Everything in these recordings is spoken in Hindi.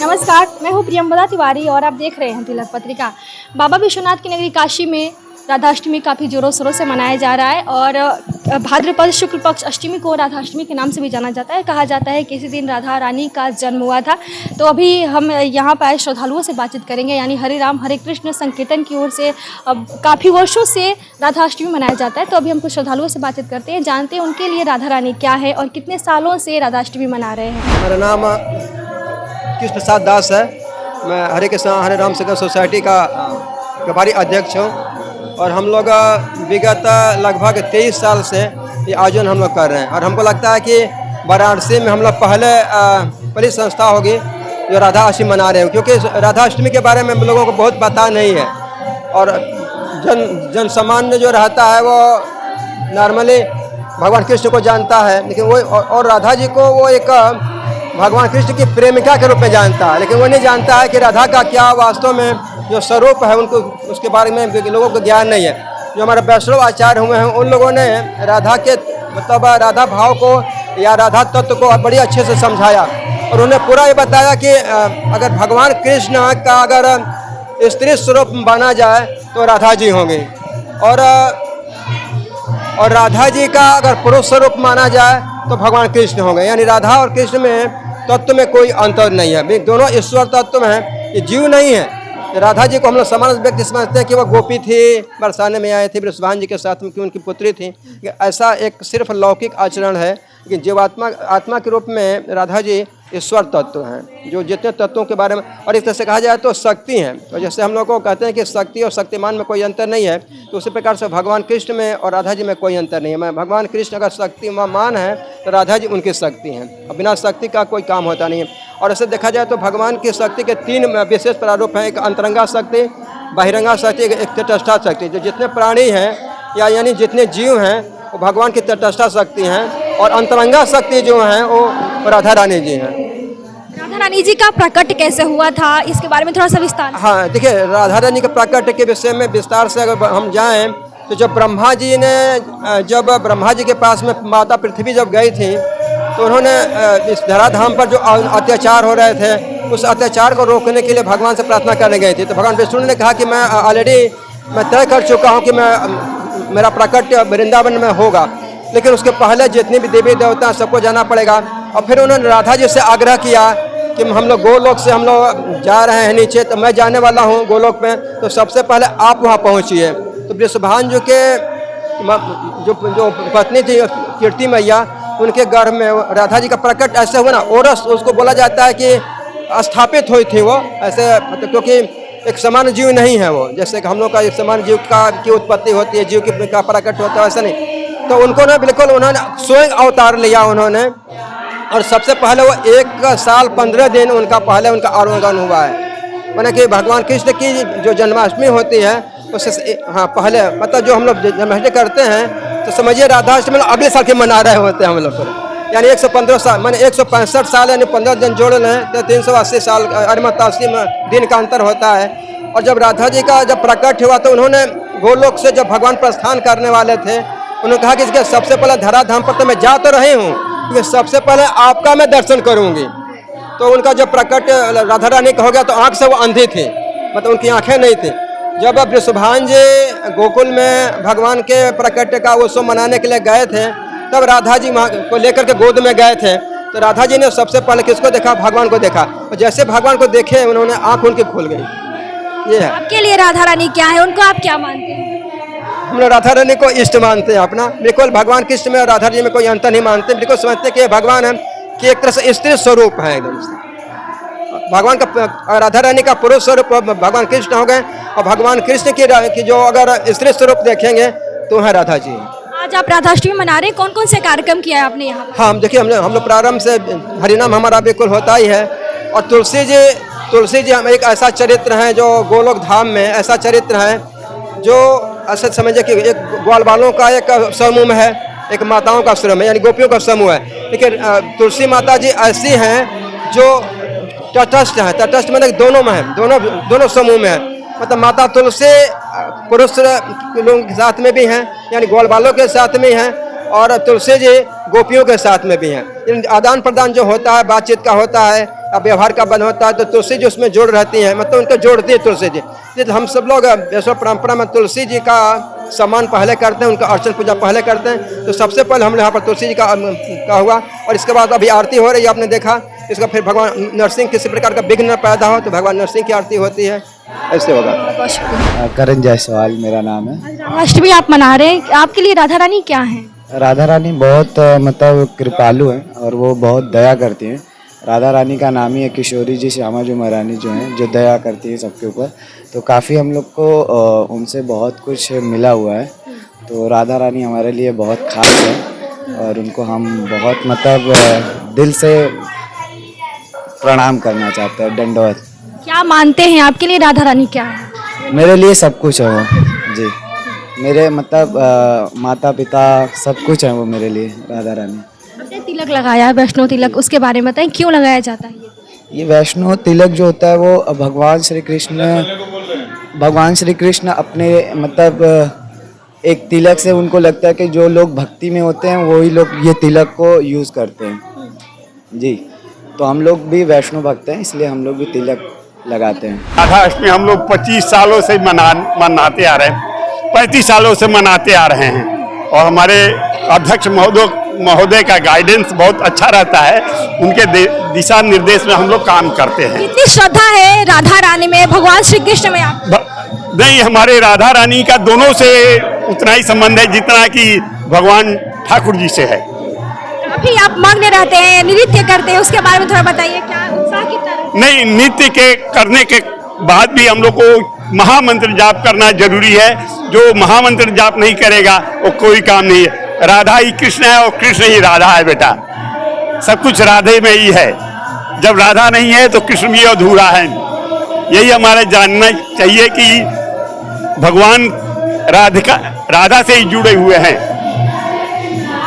नमस्कार, मैं हूँ प्रियंवदा तिवारी और आप देख रहे हैं तिलक पत्रिका। बाबा विश्वनाथ की नगरी काशी में राधाष्टमी काफ़ी जोरों शोरों से मनाया जा रहा है और भाद्रपद शुक्ल पक्ष अष्टमी को राधाष्टमी के नाम से भी जाना जाता है। कहा जाता है कि इसी दिन राधा रानी का जन्म हुआ था। तो अभी हम यहाँ पर आए श्रद्धालुओं से बातचीत करेंगे, यानी हरे राम हरे कृष्ण संकीर्तन की ओर से काफ़ी वर्षों से राधाष्टमी मनाया जाता है। तो अभी हम कुछ श्रद्धालुओं से बातचीत करते हैं, जानते हैं उनके लिए राधा रानी क्या है और कितने सालों से राधाष्टमी मना रहे हैं। मेरा नाम कृष्ण प्रसाद दास है। मैं हरे कृष्ण हरे राम संगम सोसाइटी का प्रभारी अध्यक्ष हूँ और हम लोग विगत लगभग 23 साल से ये आयोजन हम लोग कर रहे हैं और हमको लगता है कि वाराणसी में हम लोग पहली संस्था होगी जो राधा अष्टमी मना रहे हैं, क्योंकि राधा अष्टमी के बारे में हम लोगों को बहुत पता नहीं है और जन सामान्य जो रहता है वो नॉर्मली भगवान कृष्ण को जानता है, लेकिन वो और राधा जी को वो एक भगवान कृष्ण की प्रेमिका के रूप में जानता है, लेकिन वो नहीं जानता है कि राधा का क्या वास्तव में जो स्वरूप है उनको उसके बारे में लोगों को ज्ञान नहीं है। जो हमारे वैष्णव आचार्य हुए हैं उन लोगों ने राधा के मतलब राधा भाव को या राधा तत्व को बड़ी अच्छे से समझाया और उन्हें पूरा ये बताया कि अगर भगवान कृष्ण का अगर स्त्री स्वरूप बना जाए तो राधा जी होंगे और राधा जी का अगर पुरुष स्वरूप माना जाए तो भगवान कृष्ण होंगे। यानी राधा और कृष्ण में तत्व में कोई अंतर नहीं है, दोनों ईश्वर तत्व में है, ये जीव नहीं है। राधा जी को हम लोग सामान्य व्यक्ति समझते हैं कि वह गोपी थी, बरसाने में आए थे वृषभान जी के साथ में, कि उनकी पुत्री थी। ऐसा एक सिर्फ लौकिक आचरण है कि जीवात्मा आत्मा के रूप में राधा जी ईश्वर तत्व हैं, जो जितने तत्वों के बारे में और एक तरह से कहा जाए तो शक्ति हैं। तो जैसे हम लोग को कहते हैं कि शक्ति और शक्तिमान में कोई अंतर नहीं है, तो उसी प्रकार से भगवान कृष्ण में और राधा जी में कोई अंतर नहीं है। मैं भगवान कृष्ण अगर शक्तिमान है तो राधा जी उनकी शक्ति हैं और बिना शक्ति का कोई काम होता नहीं है। और ऐसे देखा जाए तो भगवान की शक्ति के 3 विशेष प्रारूप हैं, एक अंतरंगा शक्ति, बहिरंगा शक्ति, एक तटस्था शक्ति। जो जितने प्राणी हैं या यानी जितने जीव हैं वो भगवान की तटस्था शक्ति हैं और अंतरंगा शक्ति जो हैं वो राधा रानी जी हैं। राधा रानी जी का प्रकट कैसे हुआ था, इसके बारे में थोड़ा सा विस्तार। हाँ, देखिए राधा रानी के प्रकट के विषय में विस्तार से अगर हम जाएं तो जब ब्रह्मा जी के पास में माता पृथ्वी जब गई थी तो उन्होंने इस धराधाम पर जो अत्याचार हो रहे थे उस अत्याचार को रोकने के लिए भगवान से प्रार्थना करने गई थी। तो भगवान विष्णु ने कहा कि मैं ऑलरेडी तय कर चुका हूँ कि मेरा प्रकट वृंदावन में होगा, लेकिन उसके पहले जितनी भी देवी देवता सबको जाना पड़ेगा। और फिर उन्होंने राधा जी से आग्रह किया कि हम लोग गोलोक से हम लोग जा रहे हैं नीचे, तो मैं जाने वाला हूँ गोलोक में, तो सबसे पहले आप वहाँ पहुँचिए। तो वृषभान जी के जो पत्नी थी कीर्ति मैया, उनके गर्भ में राधा जी का प्रकट ऐसे हुआ ना, ओरस उसको बोला जाता है कि स्थापित हुई थी वो ऐसे, क्योंकि एक समान जीव नहीं है वो, जैसे कि हम लोग का एक समान जीव की उत्पत्ति होती है, जीव का प्रकट होता है, ऐसा नहीं। तो उनको ना बिल्कुल उन्होंने स्वयं अवतार लिया उन्होंने, और सबसे पहले वो 1 साल 15 दिन उनका आरोहण हुआ है। माने कि भगवान कृष्ण की जो जन्माष्टमी होती है उससे पहले मतलब जो हम लोग जन्माष्टमी करते हैं तो समझिए राधाष्टमी अगले साल के मना रहे होते हैं हम लोग। यानी 115 साल मैंने 165 साल यानी 15 दिन जोड़ लें तो 380 साल अरमत 80 दिन का अंतर होता है। और जब राधा जी का जब प्रकट हुआ तो उन्होंने गोलोक से जब भगवान प्रस्थान करने वाले थे, उन्होंने कहा कि इसके सबसे पहले धराधाम पर तो मैं जा तो रही हूँ, क्योंकि सबसे पहले आपका मैं दर्शन करूँगी। तो उनका जब प्रकट राधा रानी का हो गया तो आँख से वो अंधी थी, मतलब उनकी आँखें नहीं थी। जब अब वृषभान जी गोकुल में भगवान के प्रकट का उत्सव मनाने के लिए गए थे, तब राधा जी को लेकर के गोद में गए थे। तो राधा जी ने सबसे पहले किसको देखा? भगवान को देखा। और जैसे भगवान को देखे उन्होंने आँख उनकी खुल गई। ये है। आपके लिए राधा रानी क्या है, उनको आप क्या मानते हैं? हम लोग राधा रानी को इष्ट मानते हैं अपना। बिल्कुल भगवान कृष्ण में और राधा जी में कोई अंतर नहीं मानते। बिल्कुल समझते कि भगवान है कि एक तरह से स्त्री स्वरूप है एकदम से। भगवान का राधा रानी का पुरुष स्वरूप भगवान कृष्ण हो गए, और भगवान कृष्ण की जो अगर स्त्री स्वरूप देखेंगे तो है राधा जी। आज आप राधाष्टमी मना रहे हैं, कौन कौन से कार्यक्रम किया है आपने यहाँ पर? हाँ, देखिए हम लोग प्रारंभ से हरिनाम हमारा बिल्कुल होता ही है। और तुलसी जी हम एक ऐसा चरित्र हैं जो गोलोक धाम में ऐसा चरित्र है जो ऐसा समझिए कि एक ग्वाल बालों का एक समूह है, एक माताओं का समूह है, यानी गोपियों का समूह है। लेकिन तुलसी माता जी ऐसी हैं जो तटस्थ है। तटस्थ मतलब दोनों में है, दोनों समूह में है। मतलब माता तुलसी पुरुष लोगों के साथ में भी हैं, यानी ग्वाल बालों के साथ में हैं, और तुलसी जी गोपियों के साथ में भी हैं। आदान प्रदान जो होता है, बातचीत का होता है, व्यवहार का बंद होता है, तो तुलसी जी उसमें जोड़ रहती हैं, मतलब उनको जोड़ती है तुलसी जी। तो हम सब लोग वैश्व परंपरा में तुलसी जी का सम्मान पहले करते हैं, उनका अर्चन पूजा पहले करते हैं। तो सबसे पहले हम यहाँ पर तुलसी जी का हुआ, और इसके बाद अभी आरती हो रही है, आपने देखा। इसका फिर भगवान नरसिंह किसी प्रकार का विघ्न न पैदा हो तो भगवान नरसिंह की आरती होती है, ऐसे होगा। करण जायसवाल मेरा नाम है। आज राधाष्टमी आप मना रहे हैं, आपके लिए राधा रानी क्या है? राधा रानी बहुत मतलब कृपालु हैं और वो बहुत दया करती हैं। राधा रानी का नाम ही है किशोरी जी श्यामा जो महारानी जो हैं, जो दया करती है सबके ऊपर। तो काफ़ी हम लोग को उनसे बहुत कुछ मिला हुआ है। तो राधा रानी हमारे लिए बहुत खास है और उनको हम बहुत मतलब दिल से प्रणाम करना चाहते हैं, दंडवत। क्या मानते हैं, आपके लिए राधा रानी क्या है? मेरे लिए सब कुछ है वो जी। मेरे मतलब माता पिता सब कुछ है वो मेरे लिए, राधा रानी। आपने तिलक लगाया है, वैष्णो तिलक, उसके बारे में बताएं, क्यों लगाया जाता है? ये वैष्णो तिलक जो होता है वो भगवान श्री कृष्ण अपने मतलब एक तिलक से उनको लगता है कि जो लोग भक्ति में होते हैं वही लोग ये तिलक को यूज़ करते हैं जी। तो हम लोग भी वैष्णो भक्त हैं, इसलिए हम लोग भी तिलक लगाते हैं। राधाष्टमी हम लोग 25 सालों से मनाते आ रहे हैं, 35 सालों से मनाते आ रहे हैं। और हमारे अध्यक्ष महोदय का गाइडेंस बहुत अच्छा रहता है, उनके दिशा निर्देश में हम लोग काम करते हैं। कितनी श्रद्धा है राधा रानी में, भगवान श्री कृष्ण में? आप नहीं, हमारे राधा रानी का दोनों से उतना ही संबंध है जितना कि भगवान ठाकुर जी से है। काफी आप मग्न रहते हैं, नृत्य करते हैं, उसके बारे में थोड़ा बताइए, क्या उत्साह कितना रहता है? नहीं, नृत्य के करने के बाद भी हम लोग को महामंत्र जाप करना जरूरी है। जो महामंत्र जाप नहीं करेगा वो कोई काम नहीं है। राधा ही कृष्ण है और कृष्ण ही राधा है बेटा, सब कुछ राधे में ही है। जब राधा नहीं है तो कृष्ण भी अधूरा है। यही हमारे जानना चाहिए कि भगवान राधा से ही जुड़े हुए हैं।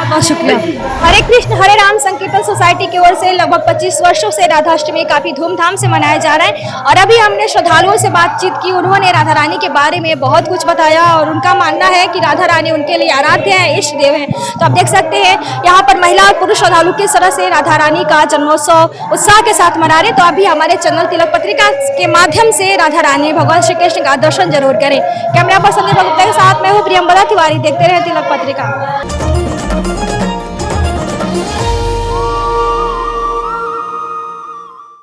बहुत शुक्रिया। हरे कृष्ण हरे राम संकीर्तन सोसाइटी की ओर से लगभग 25 वर्षों से राधाष्टमी काफी धूमधाम से मनाया जा रहा है। और अभी हमने श्रद्धालुओं से बातचीत की, उन्होंने राधा रानी के बारे में बहुत कुछ बताया और उनका मानना है कि राधा रानी उनके लिए आराध्य है, इष्ट देव है। तो आप देख सकते हैं यहाँ पर महिला और पुरुष श्रद्धालु किस तरह से राधा रानी का जन्मोत्सव उत्साह के साथ मना रहे। तो अभी हमारे चैनल तिलक पत्रिका के माध्यम से राधा रानी भगवान श्री कृष्ण का दर्शन जरूर करें। कैमरा पर्सन गुप्ता के साथ मैं हूँ प्रियंवदा तिवारी, देखते रहे तिलक पत्रिका।